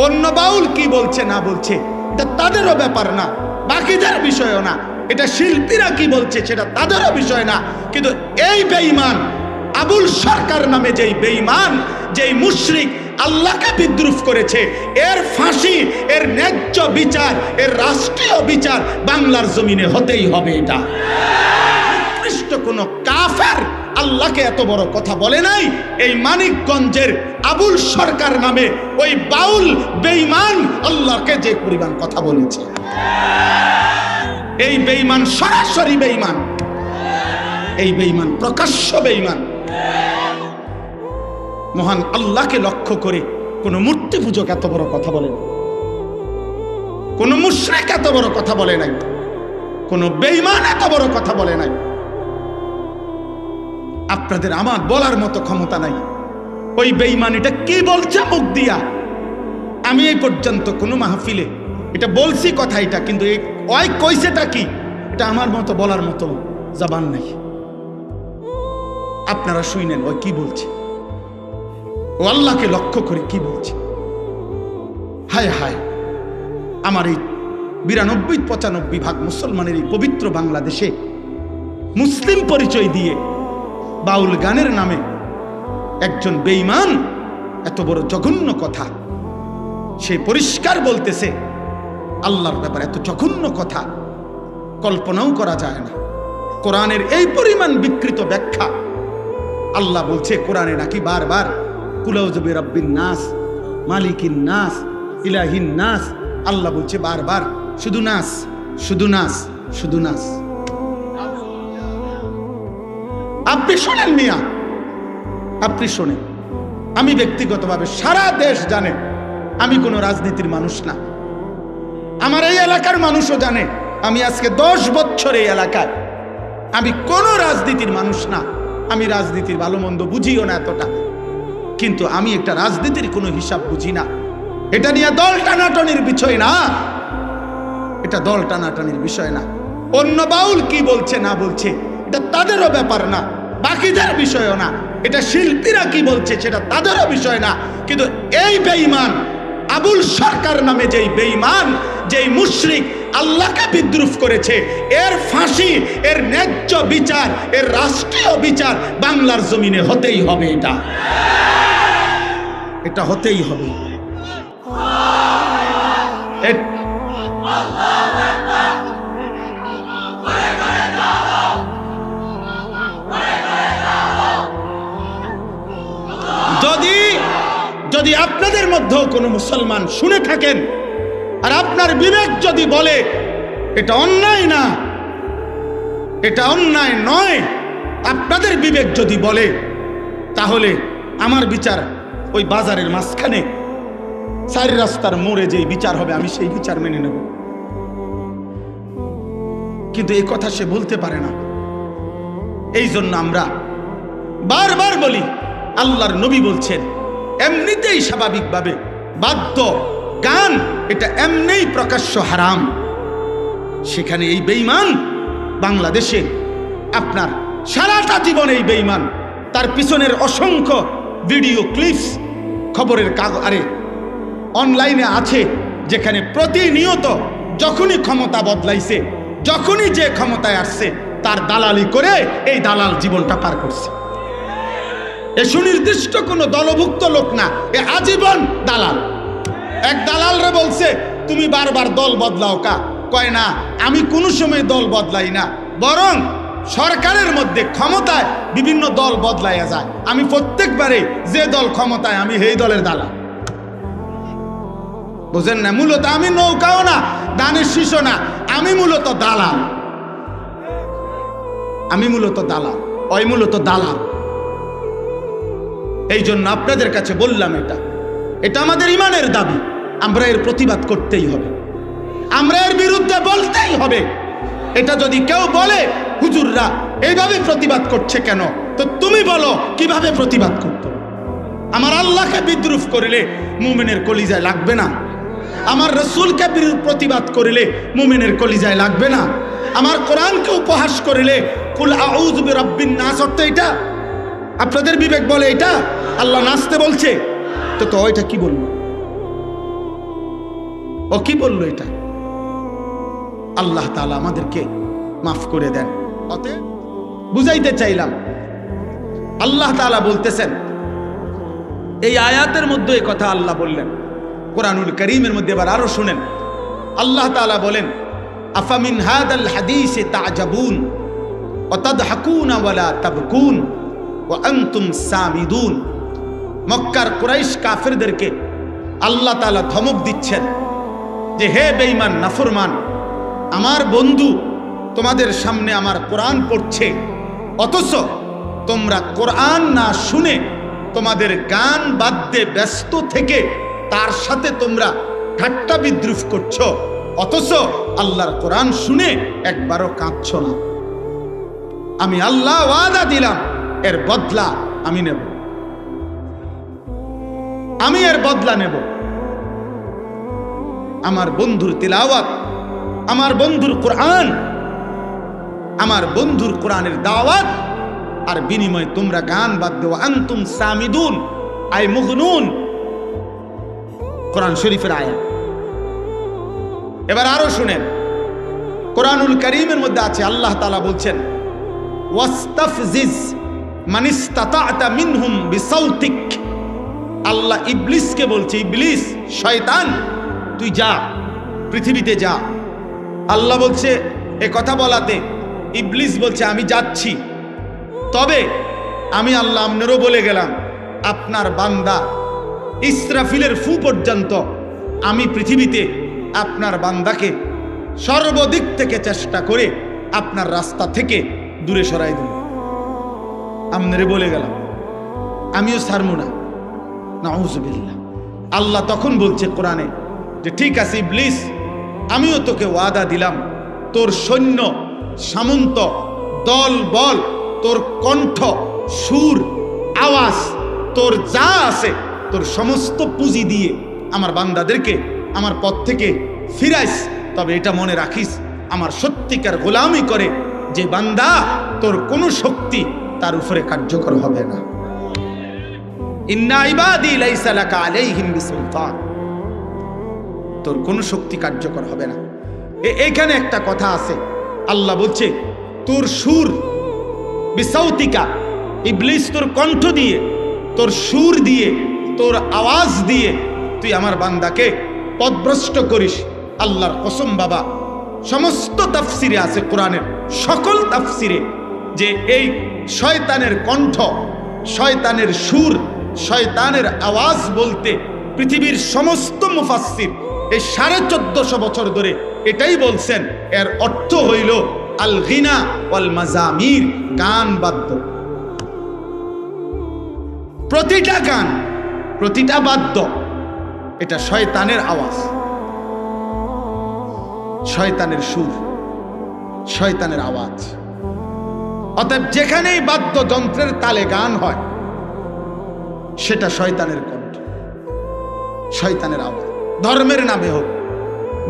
অন্য বাউল কি বলছে না বলছে এটা তাদেরও ব্যাপার না, বাকিদের বিষয়ও না। এটা শিল্পীরা কি বলছে সেটা তাদেরও বিষয় না। কিন্তু এই বেঈমান আবুল সরকার নামে যেই বেঈমান, যেই মুশরিক আল্লাহকে বিদ্রুপ করেছে, এর ফাঁসি, এর ন্যায্য বিচার, এর রাষ্ট্রীয় বিচার বাংলার জমিনে হতেই হবে। এটা নিকৃষ্ট কোন কাফের আল্লাহকে এত বড় কথা বলে নাই। এই মানিকগঞ্জের আবুল সরকার নামে ওই বাউল বেঈমান আল্লাহকে যে পরিমাণ কথা বলেছে, এই বেঈমান সরাসরি বেঈমান, এই বেঈমান প্রকাশ্য বেঈমান। মহান আল্লাহকে লক্ষ্য করে কোন মূর্তি পূজক এত বড় কথা বলে না, কোন মুশরিক এত বড় কথা বলে নাই, কোন বেঈমান এত বড় কথা বলে নাই। আপনাদের আমার বলার মতো ক্ষমতা নাই ওই বেঈমান এটা কি বলছে মুখ দিয়া। আমি এই পর্যন্ত কোনো মাহফিলে এটা বলছি কথা, এটা কিন্তু ওই কইছেটা কি এটা আমার মতো বলার মতো জবান নাই। আপনারা শুনেন ওই কি বলছে, ও আল্লাহকে লক্ষ্য করে কি বলছে। হায় হায়, আমার এই 92-95 ভাগ মুসলমানের এই পবিত্র বাংলাদেশে মুসলিম পরিচয় দিয়ে বাউল গানের নামে একজন বেঈমান এত বড় জঘন্য কথা, সে পরিষ্কার বলতেছে আল্লাহর ব্যাপারে এত জঘন্য কথা কল্পনাও করা যায় না। কোরআনের এই পরিমাণ বিকৃত ব্যাখ্যা। আল্লাহ বলছে কোরআনে নাকি বারবার কুলাউযু বিরাব্বিন নাস, মালিকিন নাস, ইলাহিন নাস। আল্লাহ বলছে বারবার শুধু নাস, শুধু নাস, শুধু নাস। আপনি শোনেন মিয়া, আপনি শোনেন। আমি ব্যক্তিগতভাবে সারা দেশ জানে আমি কোনো রাজনীতির মানুষ না। আমার এই এলাকার মানুষও জানে আমি আজকে 10 বছর এই এলাকায়, আমি কোনো রাজনীতির মানুষ না। আমি রাজনীতির ভালো মন্দ বুঝিও না এতটা, কিন্তু আমি একটা রাজনীতির কোনো হিসাব বুঝি না। এটা নিয়ে দল টানাটানির বিষয় না, এটা দল টানাটানির বিষয় না। অন্য বাউল কি বলছে না বলছে এটা তাদেরও ব্যাপার না, বাকিদের বিষয়ও না। এটা শিল্পীরা কি বলছে সেটা তাদেরও বিষয় না। কিন্তু এই বেঈমান আবুল সরকার নামে যেই বেঈমান, যেই মুশরিক আল্লাহকে বিদ্রুপ করেছে, এর ফাঁসি, এর ন্যায্য বিচার, এর রাষ্ট্রীয় বিচার বাংলার জমিনে হতেই হবে। এটা হতেই হবে। যদি আপনাদের মধ্যেও কোনো মুসলমান শুনে থাকেন আর আপনার বিবেক যদি বলে এটা অন্যায় না, এটা অন্যায় নয়, আপনাদের বিবেক যদি বলে, তাহলে আমার বিচার ওই বাজারের মাঝখানে 4 রাস্তার মোড়ে যেই বিচার হবে আমি সেই বিচার মেনে নেব। কিন্তু এই কথা সে বলতে পারে না। এই জন্য আমরা বারবার বলি, আল্লাহর নবী বলছেন এমনিতেই স্বাভাবিকভাবে বাদ্য গান এটা এমনিই প্রকাশ্য হারাম। সেখানে এই বেঈমান বাংলাদেশে আপনার সারাটা জীবন এই বেঈমান, তার পিছনের অসংখ্য ভিডিও ক্লিপস খবরের কাগজ আরে অনলাইনে আছে, যেখানে প্রতিনিয়ত যখনই ক্ষমতা বদলাইছে, যখনই যে ক্ষমতায় আসছে তার দালালি করে এই দালাল জীবনটা পার করছে। এ সুনির্দিষ্ট কোনো দলভুক্ত লোক না, এ আজীবন দালাল। এক দালালরে বলছে তুমি বারবার দল বদলাও কা, কয় না আমি কোনো সময় দল বদলাই না, বরং সরকারের মধ্যে ক্ষমতায় বিভিন্ন দল বদলাইয়া যায়, আমি প্রত্যেকবারে যে দল ক্ষমতায় আমি সেই দলের দালাল। বুঝেন না? মূলত আমি নৌকাও না, দানের শীষও না, আমি মূলত দালাল। আমি মূলত দালাল, ওই মূলত দালাল। এই জন্য আপনাদের কাছে বললাম এটা আমাদের ইমানের দাবি। আমরা এর প্রতিবাদ করতেই হবে, আমরা এর বিরুদ্ধে বলতেই হবে। এটা যদি কেউ বলে হুজুররা এইভাবে প্রতিবাদ করছে কেন, তো তুমি বলো কিভাবে প্রতিবাদ করতে। আমার আল্লাহকে বিদ্রুপ করিলে মুমিনের কলিজায় লাগবে না, আমার রসুলকে প্রতিবাদ করিলে মুমিনের কলিজায় লাগবে না, আমার কোরআনকে উপহাস করিলে কুল আউযু বিরাব্বিন নাস অর্থ এটা। আপনাদের বিবেক বলে এটা আল্লাহ নাচতে বলছে, তো ওইটা কি বলবো? ও কি বললো এটা? আল্লাহ তাআলা আমাদেরকে মাফ করে দেন। অতএব বুঝাইতে চাইলাম, আল্লাহ তাআলা বলতেছেন, এই আয়াতের মধ্যে এই কথা আল্লাহ বললেন। কোরআনুল কারীমের মধ্যে এবার আরো শুনেন, আল্লাহ তাআলা বলেন, আফামিন হাদাল হাদিসে তাজাবুন ওয়া তাদহাকুনা ওয়া লা তাবকুন ওয়া আনতুম সামিদুন। মক্কার কুরাইশ কাফেরদেরকে আল্লাহ তাআলা ধমক দিচ্ছেন যে, হে বেঈমান নাফরমান, আমার বন্ধু তোমাদের সামনে আমার কোরআন পড়ছে, অথচ তোমরা কোরআন না শুনে তোমাদের গান বাদ্যে ব্যস্ত থেকে তার সাথে তোমরা ঠাট্টা বিদ্রুপ করছো, অথচ আল্লাহর কোরআন শুনে একবারও কাঁদছ না। আমি আল্লাহ ওয়াদা দিলাম, এর বদলা আমি নেব, আমি এর বদলা নেব। আমার বন্ধুর তিলাওয়াত, আমার বন্ধুর কোরআন, আমার বন্ধুর কোরআনের দাওয়াত, আর বিনিময়ে তোমরা গান বাদ্য, আনতুম সামিদুন আই মুগনুন। কোরআন শরীফের আয়াত। এবার আরো শুনেন, কোরআনুল কারীমের মধ্যে আছে, আল্লাহ তাআলা বলছেন, ওয়াস্তাফজিজ মানিস্তাতা'তা মিনহুম বিসাউতিক। আল্লাহ ইবলিসকে বলছে, ইবলিস শয়তান তুই যা, পৃথিবীতে যা। আল্লাহ বলছে, এ কথা বলাতে ইবলিস বলছে আমি যাচ্ছি, তবে আমি আল্লাহ আপনারও বলে গেলাম, আপনার বান্দা ইসরাফিলের ফু পর্যন্ত আমি পৃথিবীতে আপনার বান্দাকে সর্বদিক থেকে চেষ্টা করে আপনার রাস্তা থেকে দূরে সরাই দেব। আপনারে বলে গেলাম, আমিও ছাড়বো না। নাউযুবিল্লাহ। আল্লাহ তখন বলছে কোরআনে যে, ঠিক আছে ইবলিস, আমিও তোকে ওয়াদা দিলাম, তোর সৈন্য সামন্ত দল বল, তোর কণ্ঠ, সুর, আওয়াজ, তোর যা আছে, তোর সমস্ত পুঁজি দিয়ে আমার বান্দাদেরকে আমার পথ থেকে ফিরাইস। তবে এটা মনে রাখিস, আমার সত্যিকার গোলামি করে যে বান্দা, তোর কোনো শক্তি তার উপরে কার্যকর হবে না। ইন্না ইবাদি লাইসা লাকা আলাইহিম বিসুলতান। তোর কোনো শক্তি কার্যকর হবে না। এখানে একটা কথা আছে, আল্লাহ বলছে তোর সুর বিসাউতিকা, ইবলিস তোর কণ্ঠ দিয়ে, তোর সুর দিয়ে, তোর আওয়াজ দিয়ে তুই আমার বান্দাকে পথভ্রষ্ট করিস। আল্লাহর কসম বাবা, সমস্ত তাফসিরে আছে, কোরআনের সকল তাফসিরে, যে এই শয়তানের কণ্ঠ, শয়তানের সুর, শয়তানের আওয়াজ বলতে পৃথিবীর সমস্ত মুফাসসির এই 1450 বছর ধরে এটাই বলছেন, এর অর্থ হইল আল গিনা ওয়াল মাজামির, গান বাদ্য। প্রতিটা গান, প্রতিটা বাদ্য এটা শয়তানের আওয়াজ, শয়তানের সুর, শয়তানের আওয়াজ। অতএব যেখানেই বাদ্যযন্ত্রের তালে গান হয় সেটা শয়তানের কণ্ঠ, শয়তানের আওয়াজ। ধর্মের নামে হোক,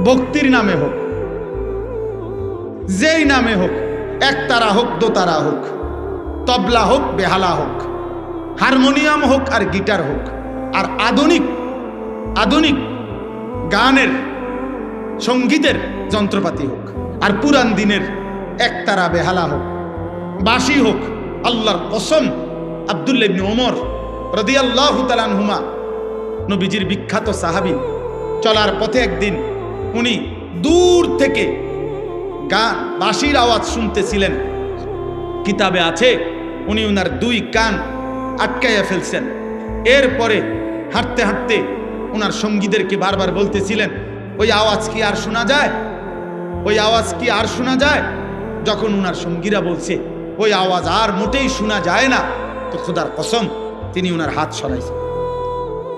ভক্তির নামে হোক, যেই নামে হোক, একতারা হোক, দোতারা হোক, তবলা হোক, বেহালা হোক, হারমোনিয়াম হোক আর গিটার হোক, আর আধুনিক আধুনিক গানের সঙ্গীতের যন্ত্রপাতি হোক, আর পুরান দিনের একতারা বেহালা হোক, বাঁশি হোক, আল্লাহর কসম, আব্দুল্লাহ ইবনে ওমর রাদিয়াল্লাহু তাআলা আনহুমা, নবীজির বিখ্যাত সাহাবী, চলার পথে একদিন উনি দূর থেকে গান বাঁশির আওয়াজ শুনতেছিলেন। কিতাবে আছে উনি উনার 2 কান আটকাইয়া ফেলছেন। এরপরে হাঁটতে হাঁটতে ওনার সঙ্গীদেরকে বারবার বলতেছিলেন, ওই আওয়াজ কি আর শোনা যায়, ওই আওয়াজ কি আর শোনা যায়? যখন ওনার সঙ্গীরা বলছে ওই আওয়াজ আর মোটেই শোনা যায় না, তো খোদার কসম তিনি ওনার হাত সরাইছেন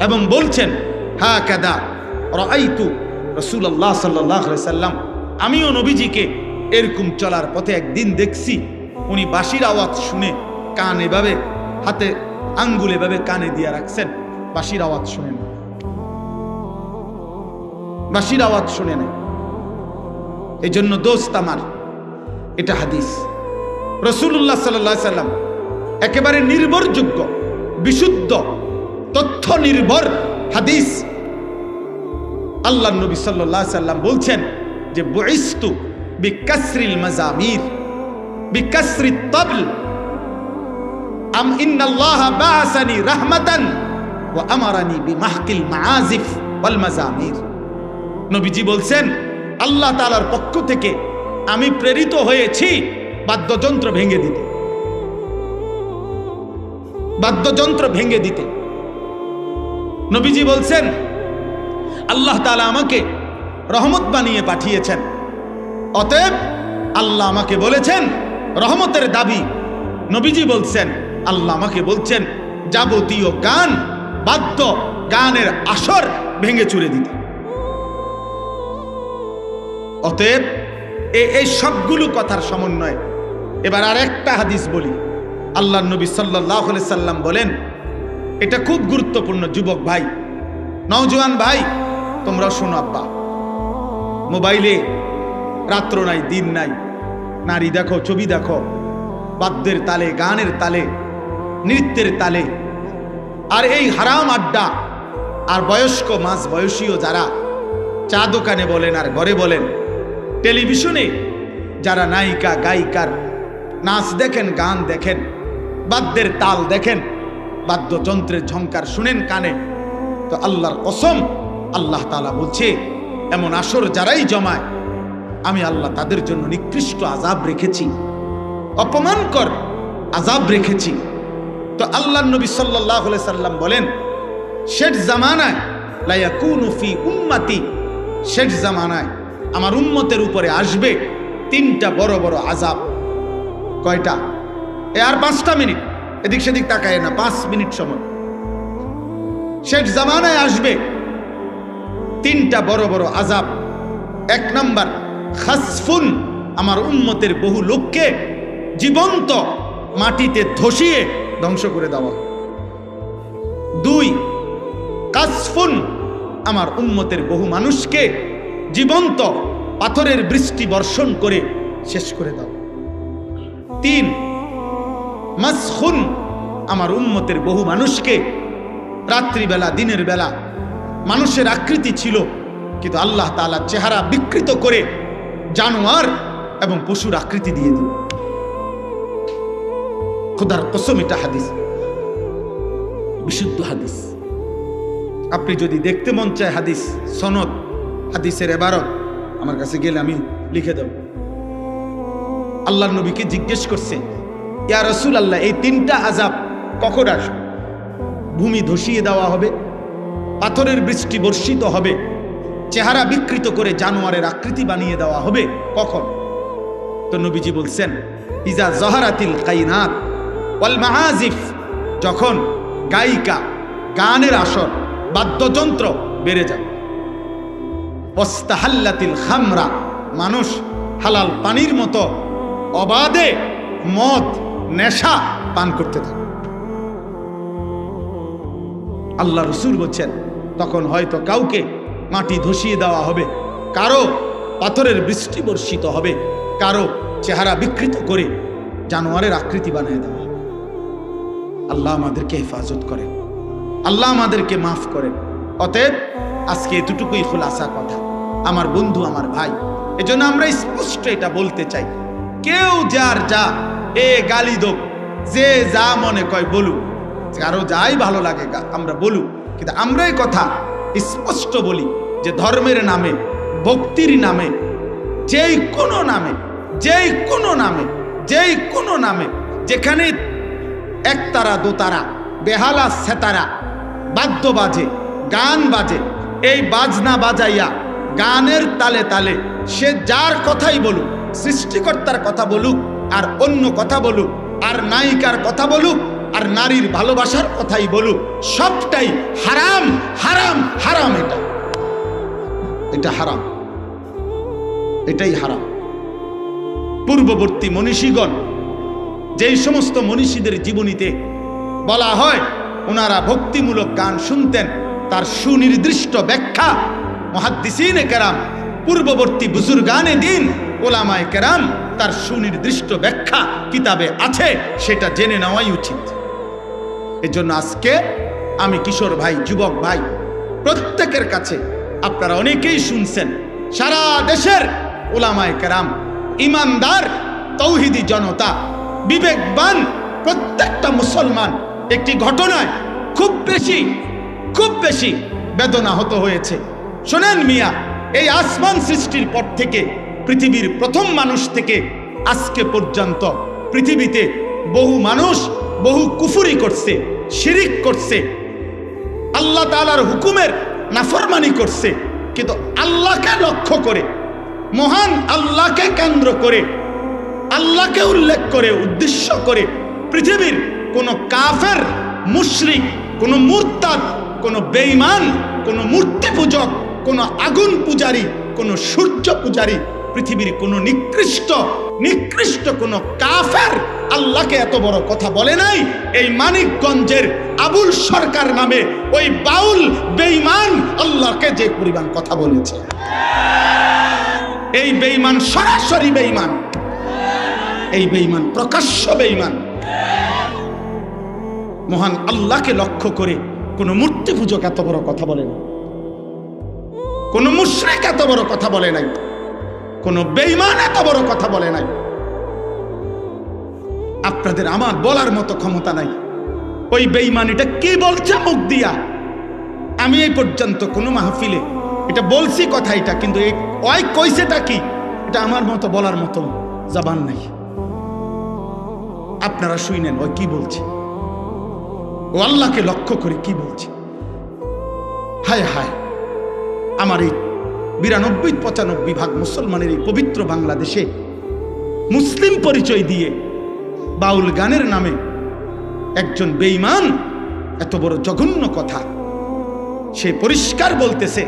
এবং বলছেন, হাকাদা রাআইতু রাসূলুল্লাহ সাল্লাল্লাহু আলাইহি সাল্লাম, আমিও নবীজিকে এরকম চলার পথে একদিন দেখছি, উনি বাঁশির আওয়াজ শুনে কান এভাবে, হাতে আঙ্গুল এভাবে কানে দিয়ে রাখছেন, বাঁশির আওয়াজ শুনে না, বাঁশির আওয়াজ শুনে না। এই জন্য দোস্ত আমার, এটা হাদিস, রাসূলুল্লাহ সাল্লাল্লাহু আলাইহি সাল্লাম একেবারে নির্ভরযোগ্য, বিশুদ্ধ, তথ্য নির্ভর হাদিস। আল্লাহ নবী সাল্লাল্লাহু আলাইহি সাল্লাম বলছেন যে বুইস্তু বিকাসরিল মাজামির বিকাসরিত তাবল ইন্নাল্লাহা বাআসানি রাহমাতান ওয়া আমারানি বিমাহকিল মাআজিফ ওয়াল মাজামির। নবীজি বলছেন আল্লাহ তাআলার পক্ষ থেকে আমি প্রেরিত হয়েছি বাদ্যযন্ত্র ভেঙে দিতে, বাদ্যযন্ত্র ভেঙে দিতে। নবীজি বলছেন আল্লাহ তাআলা আমাকে রহমত বানিয়ে পাঠিয়েছেন, অতএব আল্লাহ আমাকে বলেছেন রহমতের দাবি। নবীজি বলছেন আল্লাহ আমাকে বলছেন যাবতীয় গান বাদ্য গানের আসর ভেঙে চুরে দিতে। অতএব এই সবগুলো কথার সমন্বয়। এবার আর একটা হাদিস বলি। আল্লাহ নবী সাল্লাল্লাহু আলাইহি সাল্লাম বলেন, এটা খুব গুরুত্বপূর্ণ যুবক ভাই, নওজোয়ান ভাই, তোমরা শোনো। আব্বা মোবাইলে রাত্র নাই দিন নাই নারী দেখো, ছবি দেখো, বাদ্যের তালে, গানের তালে, নৃত্যের তালে। আর এই হারাম আড্ডা, আর বয়স্ক মাঝ বয়সীয় যারা চা দোকানে বলেন আর ঘরে বলেন, টেলিভিশনে যারা নায়িকা গায়িকার নাচ দেখেন, গান দেখেন, বাদ্যের তাল দেখেন, বাদ্যযন্ত্রের ঝংকার শুনেন কানে, তো আল্লাহর কসম আল্লাহ তাআলা বলছে এমন আসর যারাই জমায় আমি আল্লাহ তাদের জন্য নিকৃষ্ট আযাব রেখেছি, অপমানকর আযাব রেখেছি। তো আল্লাহর নবী সাল্লাল্লাহু আলাইহি সাল্লাম বলেন শেষ জামানায় লা ইয়াকুনু ফি উম্মতি, শেষ জামানায় আমার উম্মতের উপরে আসবে তিনটা বড় বড় আযাব। কয়টা? আর 5টা মিনিট এদিক সেদিক তাকায় না, 5 মিনিট সময়। শেষ জামানায় আসবে তিনটা বড় বড় আযাব। 1 নাম্বার খাসফুন, আমার উম্মতের বহু লোককে জীবন্ত মাটিতে ধসিয়ে ধ্বংস করে দেওয়া। 2 কাসফুন, আমার উম্মতের বহু মানুষকে জীবন্ত পাথরের বৃষ্টি বর্ষণ করে শেষ করে দাও। 3 মাসখুন, আমার উম্মতের বহু মানুষকে রাত্রিবেলা দিনের বেলা মানুষের আকৃতি ছিল কিন্তু আল্লাহ তাআলা চেহারা বিকৃত করে জানোয়ার এবং পশুর আকৃতি দিয়ে দিল। খোদার কসম এটা হাদিস, বিশুদ্ধ হাদিস। আপনি যদি দেখতে মন চায় হাদিস সনদ, হাদিসের ইবারত আমার কাছে গেলে আমি লিখে দেব। আল্লাহর নবীকে জিজ্ঞেস করছে ইয়া রাসূলুল্লাহ, এই 3টা আযাব কখন আসবে? ভূমি ধসিয়ে দেওয়া হবে, পাথরের বৃষ্টি বর্ষিত হবে, চেহারা বিকৃত করে জানোয়ারের আকৃতি বানিয়ে দেওয়া হবে, কখন? তো নবীজি বলছেন ইজা জহারাতিল কাইনাত ওয়াল মাআজিফ, যখন গায়িকা গানের আসর বাদ্যযন্ত্র বেড়ে যাবে। ওয়াস্তাহাল্লাতিল খামরা, মানুষ হালাল পানির মতো অবাধে মদ নেশা পান করতে থাকে। আল্লাহ রাসূল বলছেন তখন হয়তো কাউকে মাটি ধসিয়ে দেওয়া হবে, কারো পাথরের বৃষ্টি বর্ষিত হবে, কারো চেহারা বিকৃত করে জানোয়ারের আকৃতি বানিয়ে দেওয়া হবে। আল্লাহ আমাদেরকে হেফাজত করেন, আল্লাহ আমাদেরকে মাফ করেন। অতএব আজকে এতটুকুই খুলাসা কথা আমার বন্ধু, আমার ভাই। এজন্য আমরা স্পষ্ট এটা বলতে চাই, কেউ যার যা গালি দোক, যে যা মনে কয় বলুক, কারো যাই ভালো লাগে আমরা বলুক, কিন্তু আমরা এই কথা স্পষ্ট বলি যে ধর্মের নামে, ভক্তির নামে, যেই কোনো নামে, যেই কোনো নামে, যেই কোনো নামে, যেখানে একতারা দোতারা বেহালা সেতারা বাদ্য বাজে, গান বাজে, এই বাজনা বাজাইয়া গানের তালে তালে সে যার কথাই বলুক, সৃষ্টিকর্তার কথা বলুক আর অন্য কথা বলুক, আর নায়িকার কথা বলুক আর নারীর ভালোবাসার কথাই বলুক, সবটাই হারাম, হারাম, হারাম। এটা হারাম, এটাই হারাম। পূর্ববর্তী মনীষীগণ, যেই সমস্ত মনীষীদের জীবনীতে বলা হয় ওনারা ভক্তিমূলক গান শুনতেন, তার সুনির্দিষ্ট ব্যাখ্যা মুহাদ্দিসিনে কেরাম, পূর্ববর্তী বুজুর্গানে দ্বীন ওলামায়ে কেরাম, তার সুনির্দিষ্ট ব্যাখ্যা কিতাবে আছে, সেটা জেনে নেওয়াই উচিত। এজন্য আজকে আমি কিশোর ভাই, যুবক ভাই, প্রত্যেকের কাছে আপনারা অনেকেই শুনছেন, সারা দেশের উলামায়ে কেরাম, ইমানদার, তৌহিদি জনতা, বিবেকবান প্রত্যেকটা মুসলমান একটি ঘটনায় খুব বেশি বেদনাহত হয়েছে। শোনেন মিয়া, এই আসমান সৃষ্টির পর থেকে পৃথিবীর প্রথম মানুষ থেকে আজকে পর্যন্ত পৃথিবীতে বহু মানুষ বহু কুফরি করছে, শিরিক করছে, আল্লাহ তাআলার হুকুমের নাফরমানি করছে, কিন্তু আল্লাহকে লক্ষ্য করে, মহান আল্লাহকে কেন্দ্র করে, আল্লাহকে উল্লেখ করে, উদ্দেশ্য করে পৃথিবীর কোন কাফের, মুশরিক, কোন মুরতাদ, কোন বেঈমান, কোন মূর্তি পূজক, কোন আগুন পূজারী, কোন সূর্য পূজারী, পৃথিবীর কোন নিকৃষ্ট কোন কাফের আল্লাহকে এত বড় কথা বলে নাই। এই মানিকগঞ্জের আবুল সরকার নামে ওই বাউল বেঈমান আল্লাহকে যে পরিমাণ কথা বলেছে, এই বেঈমান সরাসরি বেঈমান, এই বেঈমান প্রকাশ্য বেঈমান। মহান আল্লাহকে লক্ষ্য করে কোন মূর্তি পূজক এত বড় কথা বলে না, কোন মুশরিক এত বড় কথা বলে নাই, কোন বেঈমান এত বড় কথা বলে নাই। আপনাদের আমার বলার মতো ক্ষমতা নাই ওই বেঈমানিটা কি বলছে মুখ দিয়া। আমি এই পর্যন্ত কোন মাহফিলে এটা বলছি কথা, এটা কিন্তু ওই কইছেটা কি এটা আমার মতো বলার মতো জবান নাই। আপনারা শুনেন ওই কি বলছে, ও আল্লাহকে লক্ষ্য করে কি বলছে। হায় আমার এই 92-95 ভাগ মুসলমানের এই পবিত্র বাংলাদেশে মুসলিম পরিচয় দিয়ে বাউল গানের নামে একজন বেঈমান এত বড় জঘন্য কথা সে পরিষ্কার বলতেছে।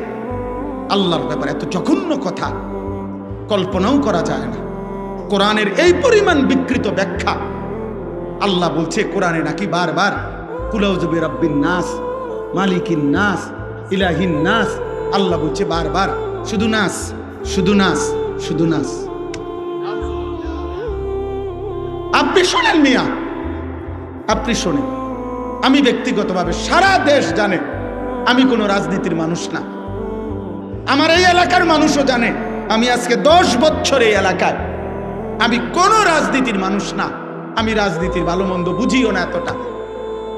আল্লাহর ব্যাপারে এত জঘন্য কথা কল্পনাও করা যায় না। কোরআনের এই পরিমাণ বিকৃত ব্যাখ্যা। আল্লাহ বলছে কোরআনে নাকি বারবার কুল আউযু বিরাব্বিন নাস, মালিকিন নাস, ইলাহিন নাস। আল্লাহ বলছে বারবার শুধু নাস, শুধু নাস, শুধু নাস। আপনি শোনেন মিয়া, আপনি শোনেন। আমি ব্যক্তিগতভাবে সারা দেশ জানে আমি কোনো রাজনীতির মানুষ না। আমার এই এলাকার মানুষও জানে আমি আজকে 10 বছর এই এলাকায়, আমি কোনো রাজনীতির মানুষ না। আমি রাজনীতির ভালো মন্দ বুঝিও না এতটা,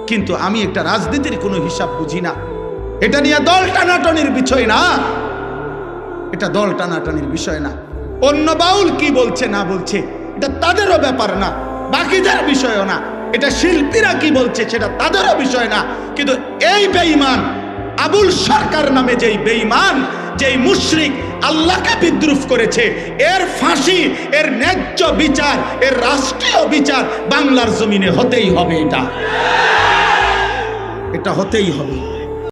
কিন্তু আমি একটা রাজনীতির কোনো হিসাব বুঝি না। এটা নিয়ে দল টানাটানির বিষয় না, এটা দল টানাটানির বিষয় না। অন্য বাউল কি বলছে না বলছে এটা তাদেরও ব্যাপার না, বাকিদের বিষয়ও না। এটা শিল্পীরা কি বলছে সেটা তাদেরও বিষয় না। কিন্তু এই বেঈমান আবুল সরকার নামে যেই বেঈমান, যেই মুশরিক আল্লাহকে বিদ্রুপ করেছে, এর ফাঁসি, এর ন্যায্য বিচার, এর রাষ্ট্রীয় বিচার বাংলার জমিনে হতেই হবে। এটা হতেই হবে।